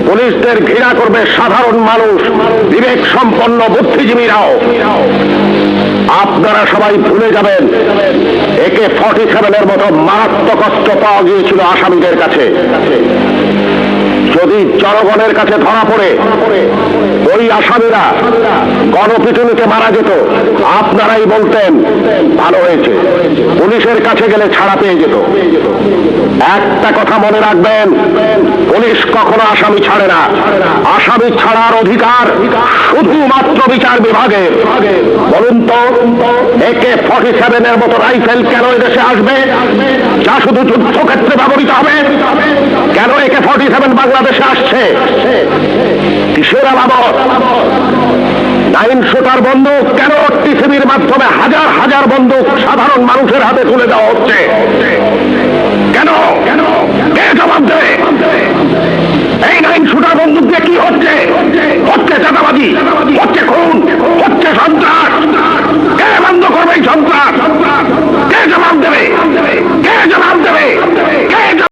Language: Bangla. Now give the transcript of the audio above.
পুলিশদের ঘৃণা করবে সাধারণ মানুষ, বিবেক সম্পন্ন বুদ্ধিজীবীরাও। আপনারা সবাই ভুলে যাবেন AK-47 মতো মারাত্মক অস্ত্র পাওয়া গিয়েছিল আসামিদের কাছে। যদি জনগণের কাছে ধরা পড়ে ওই আসামিরা গণপিটুনিতে মারা যেত, আপনারাই বলতেন ভালো হয়েছে, পুলিশের কাছে গেলে ছাড়া পেয়ে যেত। একটা কথা মনে রাখবেন, পুলিশ কখনো আসামি ছাড়ে না। আসামি ছাড়ার অধিকার শুধুমাত্র বিচার বিভাগের। বলুন তো, AK-47 মতো রাইফেল কেন এদেশে আসবে, যা শুধু যুদ্ধক্ষেত্রে ব্যবহৃত হবে? কেন AK-47 বাংলাদেশে আসছে? কিসের আলামত? 9 শুটার বন্দুক কেন টিসিবির মাধ্যমে হাজার হাজার বন্দুক সাধারণ মানুষের হাতে তুলে দেওয়া হচ্ছে? কেন? কে জবাব দেবে? এই 9 শুটার বন্দুক দিয়ে কি হচ্ছে?